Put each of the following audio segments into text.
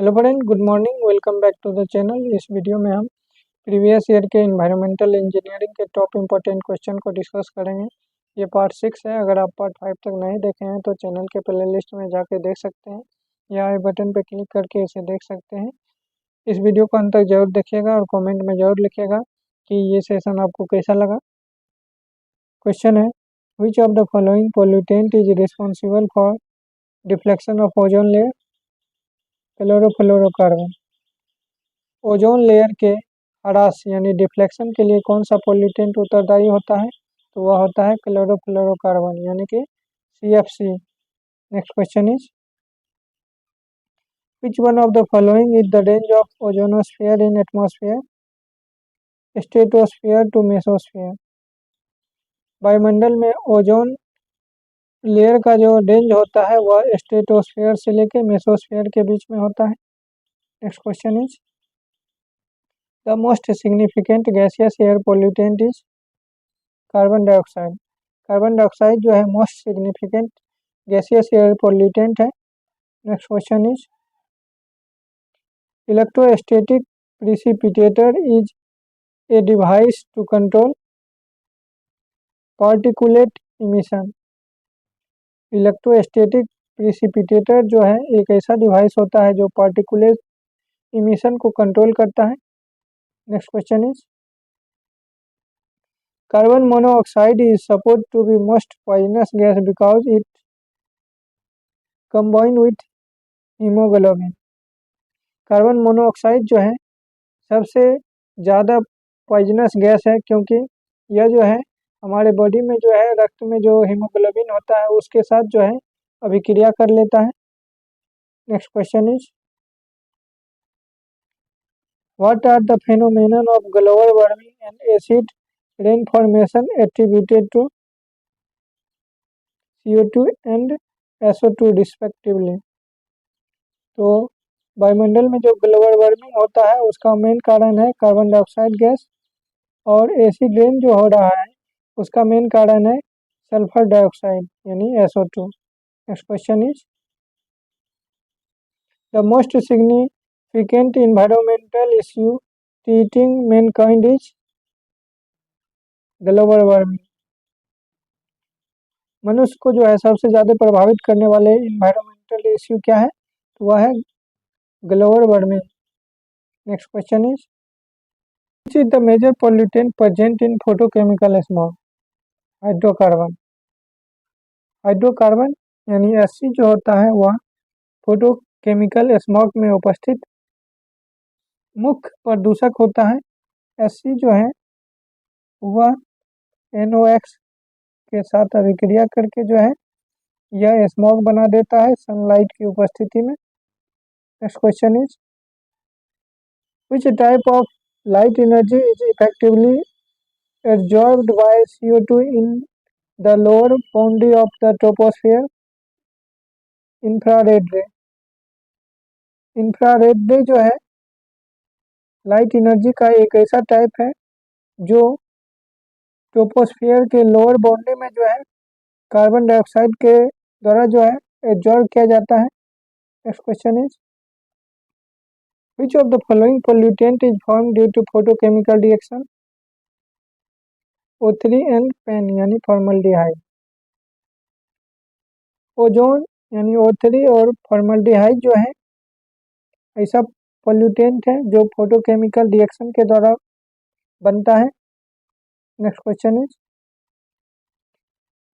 Hello friend, good morning. Welcome back to the channel. इस video में हम previous year के एनवायरमेंटल इंजीनियरिंग के टॉप इम्पोर्टेंट क्वेश्चन को डिस्कस करेंगे। ये पार्ट 6 है। अगर आप पार्ट 5 तक नहीं देखे हैं तो चैनल के प्ले लिस्ट में जाके देख सकते हैं या आई बटन पर क्लिक करके इसे देख सकते हैं। इस वीडियो को अंत तक जरूर देखिएगा और कॉमेंट में जरूर लिखिएगा कि ये सेशन आपको कैसा लगा। क्वेश्चन है, विच of the following pollutant is responsible for deflection of ozone layer? Chlorofluorocarbon. Ozone layer के ह्रास यानी डिफ्लेक्शन के लिए कौन सा पोल्यूटेंट उत्तरदायी होता है? तो वह होता है क्लोरोफ्लोरोकार्बन यानी कि CFC। Next question is, which one of the following is the range of ozonosphere in atmosphere? Stratosphere to mesosphere. वायुमंडल में ओजोन लेयर का जो रेंज होता है वह स्ट्रेटोस्फीयर से लेकर मेसोस्फीयर के बीच में होता है। Next question is, the most significant gaseous air pollutant is? Carbon dioxide. Carbon dioxide जो है most significant gaseous air pollutant है। Next question is, electrostatic precipitator is a device to control particulate emission. Electrostatic precipitator जो है एक ऐसा device होता है जो पार्टिकुलेट इमिशन को कंट्रोल करता है। Next question is, carbon monoxide is supposed to be most poisonous gas because it combine with hemoglobin। Carbon monoxide जो है सबसे ज़्यादा पॉइजनस गैस है क्योंकि यह जो है हमारे बॉडी में जो है रक्त में जो हीमोग्लोबिन होता है उसके साथ जो है अभिक्रिया कर लेता है। Next question is, what are the phenomenon of global warming and acid rain formation attributed to CO2 and SO2 respectively? तो वायुमंडल में जो ग्लोबल वार्मिंग होता है उसका मेन कारण है कार्बन डाइऑक्साइड गैस, और एसिड रेन जो हो रहा है उसका मेन कारण है सल्फर डाइऑक्साइड यानी SO2। Next question is, the most significant environmental issue teaching Mankind is? Global warming. मनुष्य को जो है सबसे ज़्यादा प्रभावित करने वाले इन्वायरमेंटल इश्यू क्या है? तो वह है global warming. Next question is, which is the major pollutant present in photochemical smog? Hydrocarbon. Hydrocarbon यानी HC जो होता है वह फोटोकेमिकल स्मॉग में उपस्थित मुख्य प्रदूषक होता है। HC जो है वह NOx के साथ अभिक्रिया करके जो है यह स्मॉग बना देता है सनलाइट की उपस्थिति में। Next question is, which type of light energy is effectively absorbed bye CO2 in the lower boundary of the troposphere? Infrared रे। इंफ्रारेड रे जो है लाइट एनर्जी का एक ऐसा टाइप है जो ट्रोपोस्फियर के लोअर बाउंड्री में जो है कार्बन डाइऑक्साइड के द्वारा जो है एब्जॉर्ब किया जाता है। Next question is, which of the following pollutant is form due to photochemical reaction? O3 and pen यानी फॉर्मल्डिहाइड। ओजोन यानी O3 और फॉर्मल्डिहाइड जो है ऐसा पोल्यूटेंट है जो फोटोकेमिकल रिएक्शन के द्वारा बनता है। Next question is,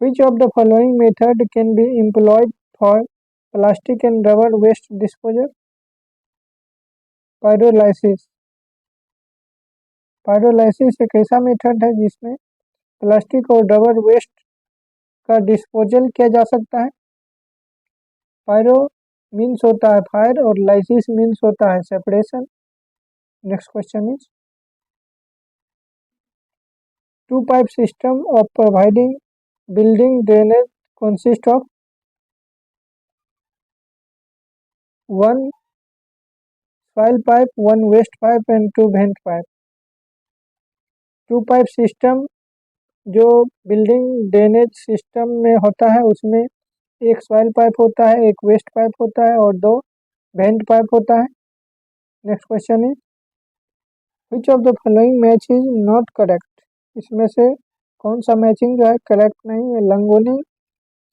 which of the following method can be employed for plastic and rubber waste disposal? Pyrolysis. Pyrolysis एक ऐसा मेथड है जिसमें प्लास्टिक और रबर वेस्ट का डिस्पोजल किया जा सकता है। पायरो मीन्स होता है फायर और लाइसिस मीन्स होता है separation. Next question is, two pipe system of providing building drainage consist of? One soil pipe, one waste pipe and two vent pipe. Two pipe system जो building drainage system में होता है उसमें एक soil pipe होता है, एक waste pipe होता है और दो वेंट पाइप होता है। Next question is which of the following match is not correct. इसमें से कौन सा मैचिंग जो है करेक्ट नहीं है। लंगोनी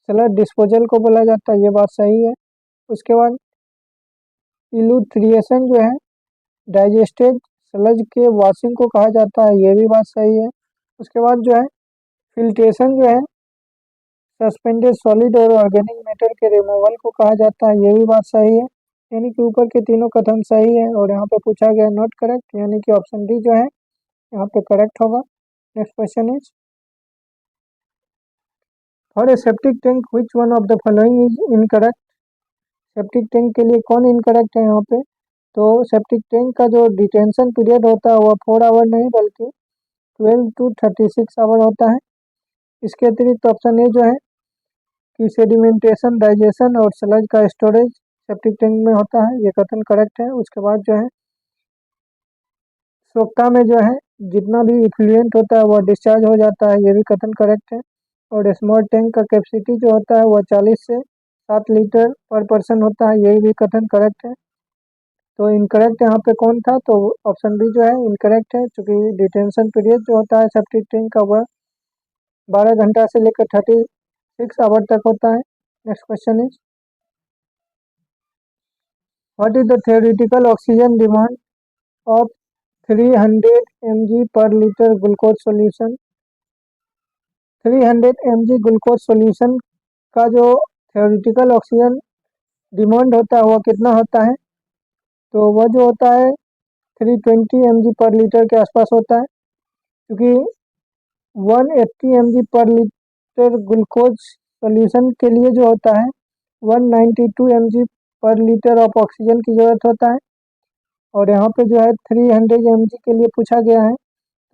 सलाद डिस्पोजल को बोला जाता है, ये बात सही है। उसके बाद इलूथ्रिएशन जो है डाइजेस्टेड सलज के वॉशिंग को कहा जाता है, ये भी बात सही है। उसके बाद जो है फिल्ट्रेशन जो है सस्पेंडेड सॉलिड और ऑर्गेनिक मैटर के रिमूवल को कहा जाता है, ये भी बात सही है। यानी कि ऊपर के तीनों कथन सही है और यहाँ पे पूछा गया नॉट करेक्ट, यानी कि ऑप्शन डी जो है यहाँ पे करेक्ट होगा। Next question is for a septic tank which one of the following is incorrect. Septic tank के लिए कौन इनकरेक्ट है यहाँ पे। तो सेप्टिक टैंक का जो डिटेंशन पीरियड होता है वो 4 आवर नहीं बल्कि 12 to 36 आवर होता है। इसके अतिरिक्त ऑप्शन ए जो है कि सेडिमेंटेशन डाइजेशन और सलज का स्टोरेज सेप्टिक टैंक में होता है, ये कथन करेक्ट है। उसके बाद जो है सोक्का में जो है जितना भी इफ्लुएंट होता है वह डिस्चार्ज हो जाता है, ये भी कथन करेक्ट है। और स्मॉल टैंक का कैपेसिटी जो होता है वह 40 से 7 लीटर पर पर्सन होता है, ये भी कथन करेक्ट है। तो इनकरेक्ट यहाँ पे कौन था, तो ऑप्शन बी जो है इनकरेक्ट है, क्योंकि डिटेंशन पीरियड जो होता है सेप्टिक टैंक का वह 12 घंटा से लेकर 36 आवर तक होता है। Next question is what is the theoretical oxygen demand of 300 mg पर litre glucose solution. 300 mg glucose solution का जो theoretical ऑक्सीजन डिमांड होता है वह कितना होता है, तो वह जो होता है 320 mg पर लीटर के आसपास होता है, क्योंकि 180 mg पर लीटर ग्लूकोज सॉल्यूशन के लिए जो होता है 192 mg पर लीटर ऑफ ऑक्सीजन की ज़रूरत होता है। और यहाँ पे जो है 300 mg के लिए पूछा गया है,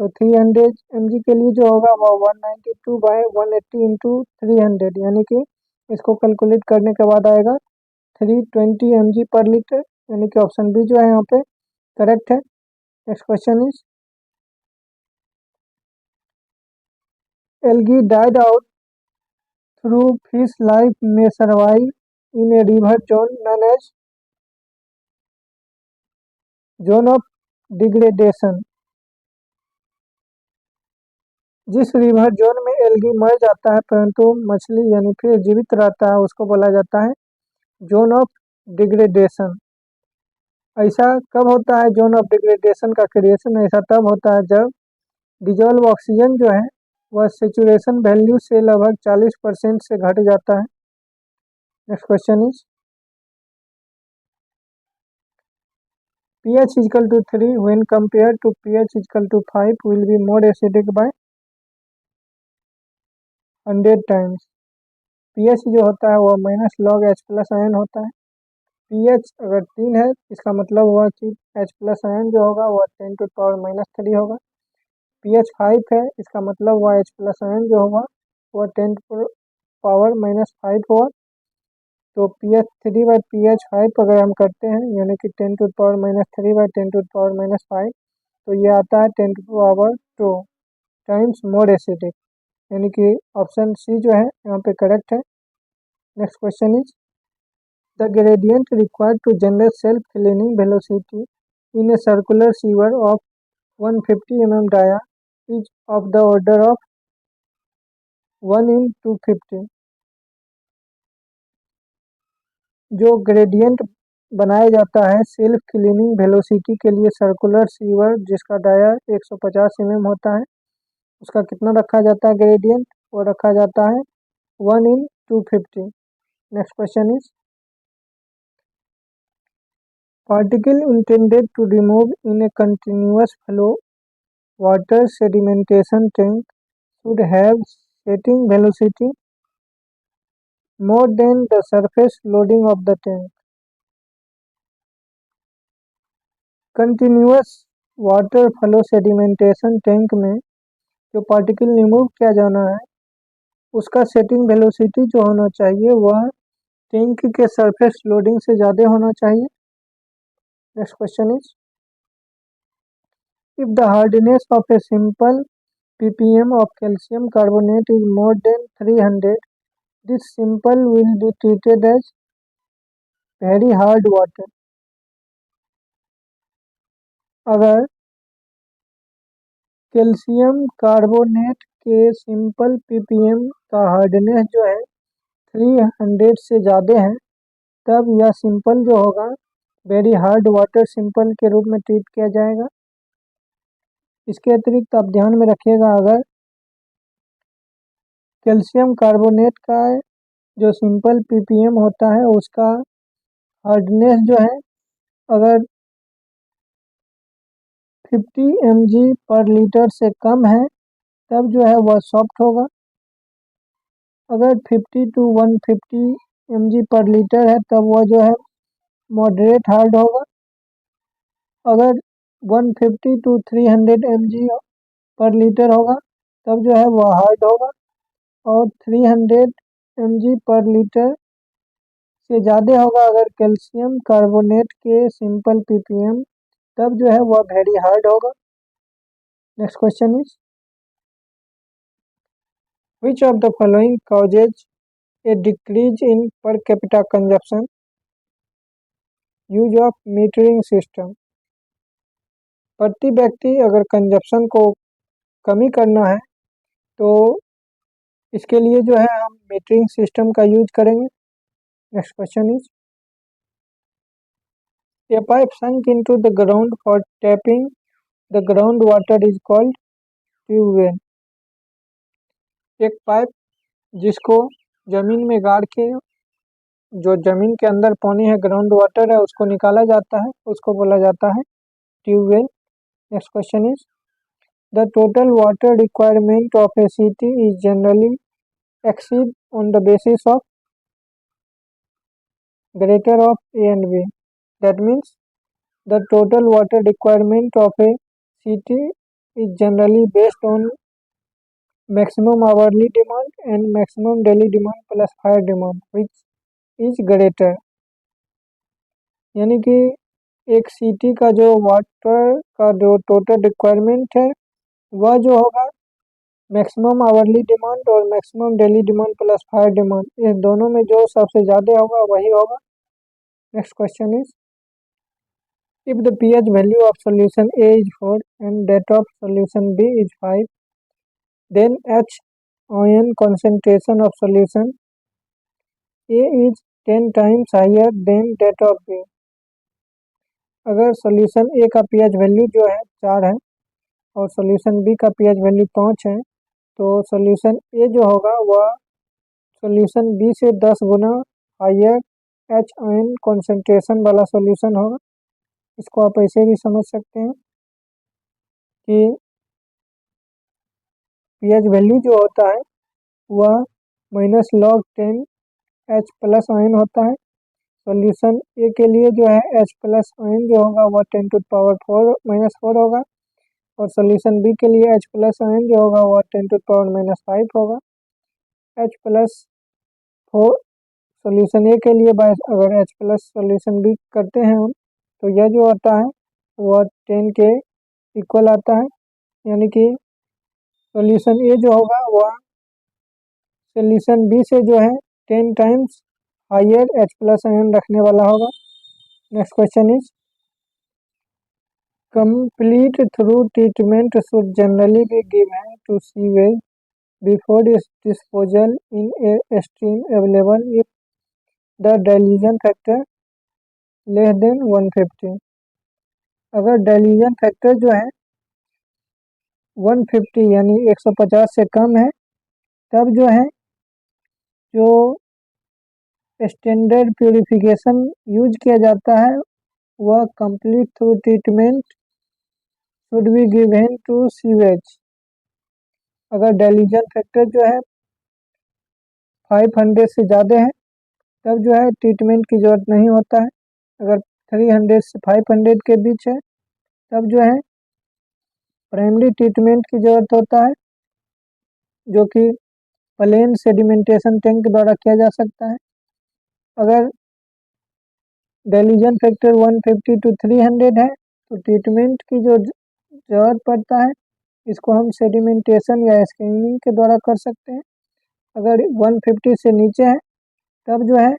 तो 300 mg के लिए जो होगा वो 192/180 इंटू 300, यानी कि इसको कैलकुलेट करने के बाद आएगा 320 mg पर लीटर, यानी कि ऑप्शन बी जो है यहाँ पे करेक्ट है। Next question is algae died out through fish life में survive in a river zone none as zone of degradation. जिस रिवर जोन में एल्गी मर जाता है परंतु मछली यानी फिर जीवित रहता है उसको बोला जाता है जोन ऑफ डिग्रेडेशन। ऐसा कब होता है जोन ऑफ डिग्रेडेशन का क्रिएशन, ऐसा तब होता है जब डिजॉल्व ऑक्सीजन जो है वह सेचुरेशन वैल्यू से लगभग 40% से घट जाता है। Next question is pH equal to 3 when compare to pH equal to 5 will be more acidic by 100 times. pH जो होता है वह minus log H plus ion होता है। pH अगर 3 है इसका मतलब हुआ कि H प्लस आयन जो होगा वह 10⁻³ होगा। pH 5 है इसका मतलब हुआ H प्लस आयन जो होगा वह 10⁻⁵ होगा। तो pH 3/pH 5 अगर हम करते हैं यानी कि 10⁻³/10⁻⁵, तो ये आता है 10⁻² टाइम्स मोर एसिडिक, यानी कि ऑप्शन सी जो है यहाँ पे करेक्ट है। Next question is the gradient required to generate self cleaning velocity in a circular sewer of 150 mm dia is of the order of 1/250। जो ग्रेडियंट बनाया जाता है सेल्फ क्लीनिंग वेलोसिटी के लिए सर्कुलर सीवर जिसका डाया 150 mm होता है, उसका कितना रखा जाता है ग्रेडियंट, वो रखा जाता है 1/250। Next question is particle intended to remove in a continuous flow water sedimentation tank should have setting velocity more than the surface loading of the tank। Continuous water flow sedimentation tank में जो particle remove किया जाना है उसका setting velocity जो होना चाहिए वह टैंक के सरफेस लोडिंग से ज़्यादा होना चाहिए। Next question is if the hardness of a simple ppm of calcium carbonate is more than 300, this simple will be treated as very hard water। अगर कैल्शियम कार्बोनेट के सिंपल ppm का hardness जो है 300 से ज़्यादा है, तब यह सिंपल जो होगा वेरी हार्ड वाटर सिंपल के रूप में ट्रीट किया जाएगा। इसके अतिरिक्त आप ध्यान में रखिएगा, अगर कैल्शियम कार्बोनेट का जो सिंपल ppm होता है उसका हार्डनेस जो है अगर 50 mg पर लीटर से कम है, तब जो है वह सॉफ्ट होगा। अगर 50 to 150 mg पर लीटर है, तब वह जो है मॉडरेट हार्ड होगा। अगर 150 to 300 mg पर लीटर होगा, तब जो है वह हार्ड होगा। और 300 mg पर लीटर से ज़्यादा होगा अगर कैल्शियम कार्बोनेट के सिंपल ppm, तब जो है वह वेरी हार्ड होगा। Next question is, which of the following causes a decrease in per capita consumption? Use of metering system. प्रति व्यक्ति अगर कंजप्शन को कमी करना है तो इसके लिए जो है हम मीटरिंग सिस्टम का यूज करेंगे। Next question is, A pipe sunk into the ground for tapping the ground water is called tube well. एक पाइप जिसको जमीन में गाड़ के जो जमीन के अंदर पानी है, ग्राउंड वाटर है, उसको निकाला जाता है, उसको बोला जाता है tube well. Next question is, the total water requirement of a city is generally exceed on the basis of greater of A and B. That means the total water requirement of a city is generally based on maximum hourly demand and maximum daily demand plus fire demand, which is greater। यानी कि एक city का जो water का जो total requirement है वह जो होगा मैक्सिमम आवरली डिमांड और maximum daily demand plus fire demand, ये दोनों में जो सबसे ज़्यादा होगा वही होगा। Next question is, if the pH value of solution A is 4 and that of solution B is 5, then H ion concentration of solution A is 10 times higher than that of B। अगर solution A का pH value जो है 4 है और solution B का pH value 5 है, तो solution A जो होगा वह सॉल्यूशन B से 10 गुना हायर H आयन कॉन्सेंट्रेशन वाला सॉल्यूशन होगा। इसको आप ऐसे भी समझ सकते हैं कि pH वैल्यू जो होता है वह -log10 H प्लस आयन होता है। सॉल्यूशन ए के लिए जो है H प्लस आयन जो होगा वह 10 to the power 4 होगा और सॉल्यूशन बी के लिए H प्लस आयन जो होगा वह 10 to the power -5 होगा। H प्लस 4 सॉल्यूशन ए के लिए अगर H प्लस सॉल्यूशन बी करते हैं हम, तो यह जो आता है वह 10 के इक्वल आता है। यानी कि सॉल्यूशन ए जो होगा वह सॉल्यूशन बी से जो है 10 times higher H plus ion रखने वाला होगा। Next question is, complete through treatment should generally be given to sewage before its disposal in a stream available if the dilution factor less than 150। अगर dilution factor जो है 150 यानी 150 से कम है, तब जो है जो स्टैंडर्ड प्यूरिफिकेशन यूज किया जाता है वह complete through treatment should be given to sewage. अगर डाइल्यूशन फैक्टर जो है 500 से ज़्यादा है, तब जो है ट्रीटमेंट की ज़रूरत नहीं होता है। अगर 300 से 500 के बीच है, तब जो है प्राइमरी ट्रीटमेंट की ज़रूरत होता है, जो कि प्लेन सेडिमेंटेशन टैंक द्वारा किया जा सकता है। अगर डाइल्यूशन फैक्टर 150 to 300 है, तो ट्रीटमेंट की जो ज़रूरत पड़ता है इसको हम सेडिमेंटेशन या स्क्रीनिंग के द्वारा कर सकते हैं। अगर 150 से नीचे है, तब जो है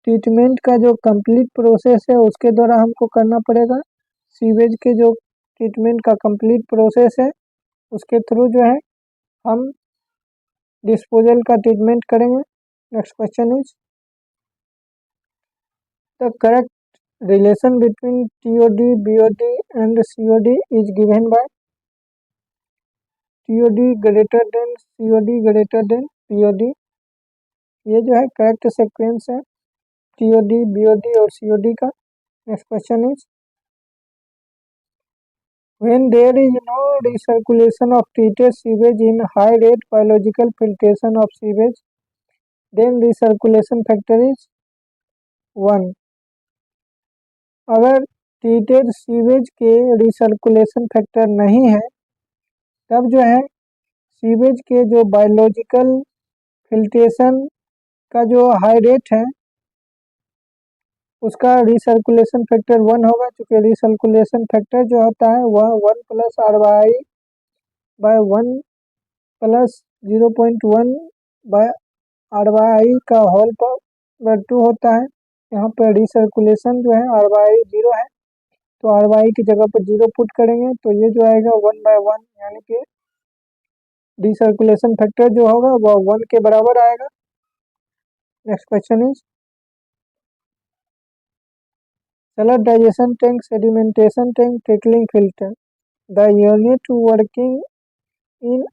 ट्रीटमेंट का जो कंप्लीट प्रोसेस है उसके द्वारा हमको करना पड़ेगा सीवेज के जो ट्रीटमेंट का कंप्लीट प्रोसेस है उसके थ्रू जो है हम डिस्पोजल का ट्रीटमेंट करेंगे। Next question is the correct relation between TOD, BOD and COD is given by TOD greater than COD greater than POD। ये जो है करेक्ट सीक्वेंस है TOD, BOD और COD का। Next question is when there is no recirculation of treated sewage in high rate biological filtration of sewage, then recirculation factor is 1। अगर treated sewage के recirculation factor नहीं है तब जो है सीवेज के जो बायोलॉजिकल फिल्ट्रेशन का जो हाई रेट है उसका रिसर्कुलेशन फैक्टर 1 होगा, क्योंकि रिसर्कुलेशन फैक्टर जो होता है वह 1 plus RY by 1 plus 0.1 by RY का होल पावर 2 होता है। यहाँ पर रिसर्कुलेशन जो है RY 0 है तो RY की जगह पर 0 पुट करेंगे तो ये जो आएगा 1/1, यानी कि रिसर्कुलेशन फैक्टर जो होगा वह 1 के बराबर आएगा। Next question is sludge digestion tank, sedimentation tank, trickling filter, the unit working in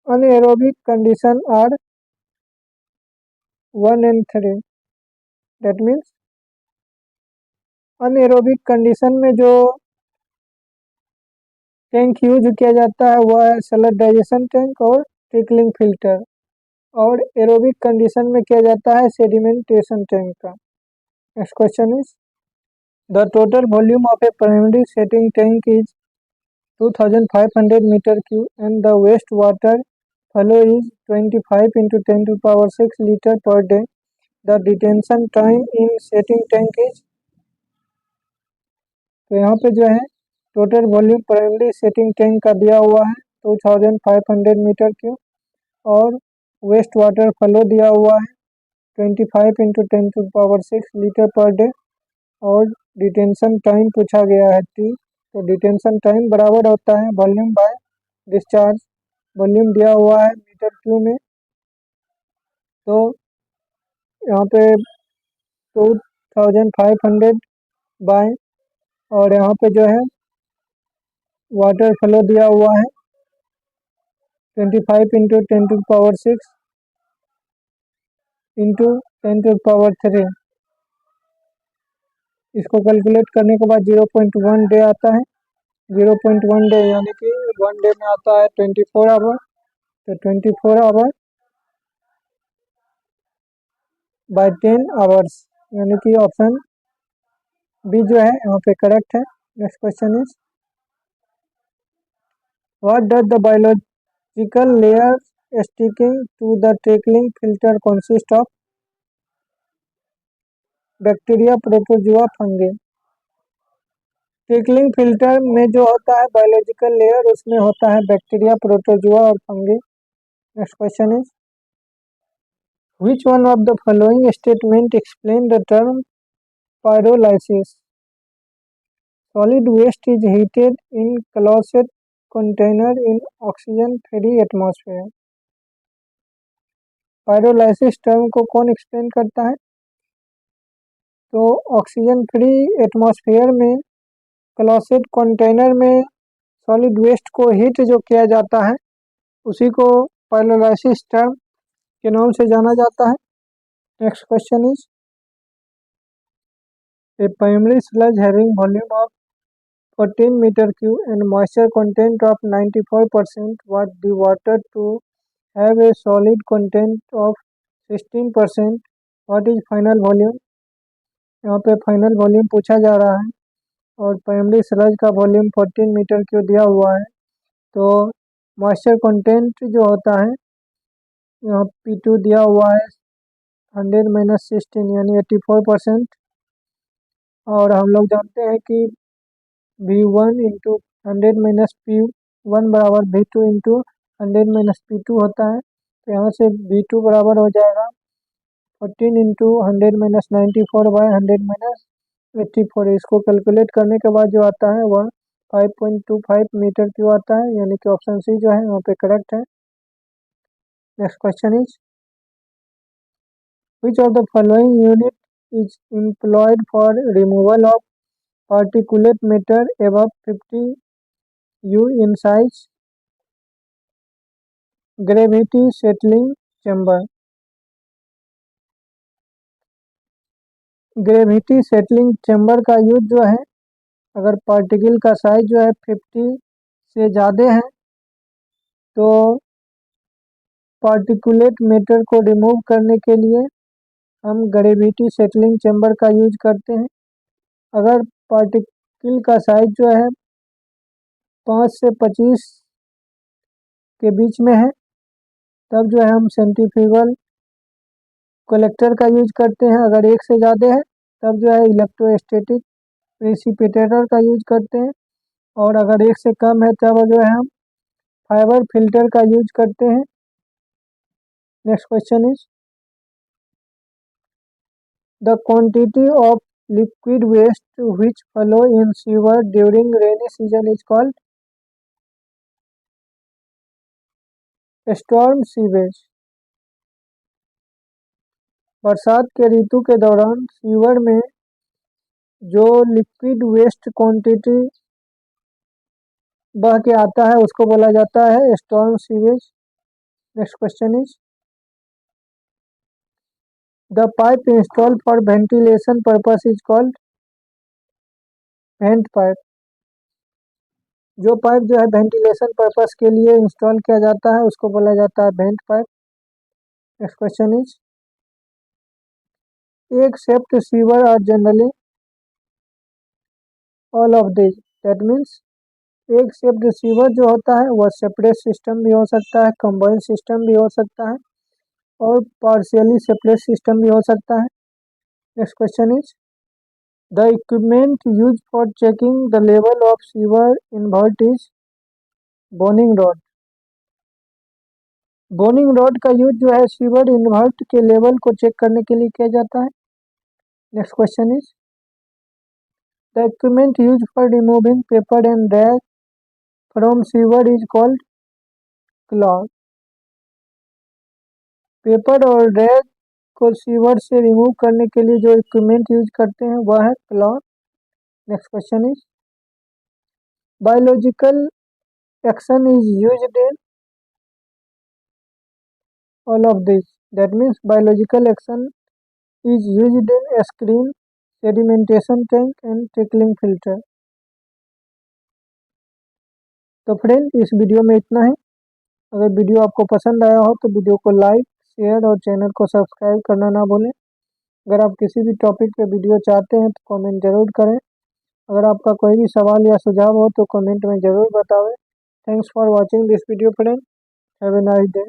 anaerobic condition are 1 and 3। That means anaerobic condition में जो टैंक यूज किया जाता है वह है सैलड डाइजेशन टैंक और ट्रिकलिंग फिल्टर, और एरोबिक कंडीशन में किया जाता है सेडिमेंटेशन टैंक का। Next question is the total volume of a primary setting tank is 2500 metre cube and the waste water flow is 25 into 10⁶ litre per day. The detention time in setting tank is, तो यहाँ पे जो है total volume primary setting tank का दिया हुआ है 2500 metre cube और वेस्ट वाटर फ्लो दिया हुआ है 25 into 10⁶ लीटर पर डे, और डिटेंशन टाइम पूछा गया है T। तो डिटेंशन टाइम बराबर होता है वॉल्यूम बाय डिस्चार्ज। वॉल्यूम दिया हुआ है मीटर क्यूब में, तो यहाँ पे 2500 बाय, और यहाँ पे जो है वाटर फ्लो दिया हुआ है 25 into 10⁶ into 10⁻3। इसको कैलकुलेट करने के बाद 0.1 डे आता है। 0.1 डे यानी कि 1 डे में आता है 24 आवर, तो 24 आवर बाय 10 आवर्स, यानी कि ऑप्शन बी जो है यहाँ पे करेक्ट है। Next question is what does the biological layer sticking to the trickling filter consist of? Bacteria, protozoa, fungi. Trickling filter में जो होता है बायोलॉजिकल लेयर उसमें होता है बैक्टीरिया, प्रोटोजुआ और fungi. Next question is which one of the following statement explain the term pyrolysis? Solid waste is heated in closed container in oxygen free atmosphere। Pyrolysis term को कौन explain करता है? तो oxygen free atmosphere में closed container में solid waste को heat जो किया जाता है उसी को पायरोलाइसिस टर्म के नाम से जाना जाता है। Next question is a primary sludge having volume of 14 meter cube and moisture content of 94%, what the water to have a solid content of 16%, what is final volume? यहाँ पे फाइनल वॉल्यूम पूछा जा रहा है और प्राइमरी स्लज का volume 14 metre cube दिया हुआ है, तो मॉइस्चर कंटेंट जो होता है यहाँ P2 दिया हुआ है 100 - 16 यानी 84%, और हम लोग जानते हैं कि V1 इंटू 100 - P1 बराबर V2 इंटू 100 - P2 होता है, तो यहाँ से V2 बराबर हो जाएगा 14 इंटू 100 - 94 बाय 100 - 84। इसको कैलकुलेट करने के बाद जो आता है वह 5.25 मीटर क्यूब आता है, यानी कि ऑप्शन सी जो है यहाँ पे करेक्ट है। Next question is which of the following unit is employed for removal of particulate matter above 50 U in size? Gravity settling chamber. Gravity settling chamber का यूज जो है, अगर पार्टिकल का साइज जो है 50 से ज़्यादा है तो पार्टिकुलेट मैटर को रिमूव करने के लिए हम ग्रेविटी सेटलिंग चैम्बर का यूज करते हैं। अगर पार्टिकल का साइज जो है 5 से 25 के बीच में है तब जो है हम सेंट्रीफ्यूगल कलेक्टर का यूज करते हैं। अगर 1 से ज़्यादा है तब जो है इलेक्ट्रोस्टैटिक प्रेसिपिटेटर का यूज करते हैं। और अगर 1 से कम है तब जो है हम फाइबर फिल्टर का यूज करते हैं। Next question is the quantity of liquid waste which flow in sewer during rainy season is called storm sewage. बरसात के ऋतु के दौरान सीवर में जो लिक्विड वेस्ट क्वांटिटी बह के आता है उसको बोला जाता है storm sewage. Next question is the pipe installed for ventilation purpose is called went pipe. जो पाइप जो है वेंटिलेशन पर्पस के लिए इंस्टॉल किया जाता है उसको बोला जाता है vent pipe. Next question is एक separate sewer are generally all of this. That means एक सेप्ट सीवर जो होता है वह सेपरेट सिस्टम भी हो सकता है, कंबाइंड सिस्टम भी हो सकता है और पार्शियली सेपरेट सिस्टम भी हो सकता है। Next question is the equipment use for checking the level of sewer invert is boning rod. Boning rod का यूज जो है सीवर इनवर्ट के लेवल को चेक करने के लिए किया जाता है। Next question is the equipment use for removing paper and rag from sewer is called cloth. Paper और रैग को सीवर से रिमूव करने के लिए जो इक्विपमेंट यूज करते हैं वह है cloth. Next question is biological action is used in all of this. That means biological action is used in a screen, sedimentation tank and trickling filter. तो फ्रेंड इस वीडियो में इतना ही। अगर वीडियो आपको पसंद आया हो तो वीडियो को लाइक, शेयर और चैनल को सब्सक्राइब करना ना भूलें। अगर आप किसी भी टॉपिक पे वीडियो चाहते हैं तो कमेंट ज़रूर करें। अगर आपका कोई भी सवाल या सुझाव हो तो कमेंट में ज़रूर बतावें। Thanks for watching this video friend. Have a nice day.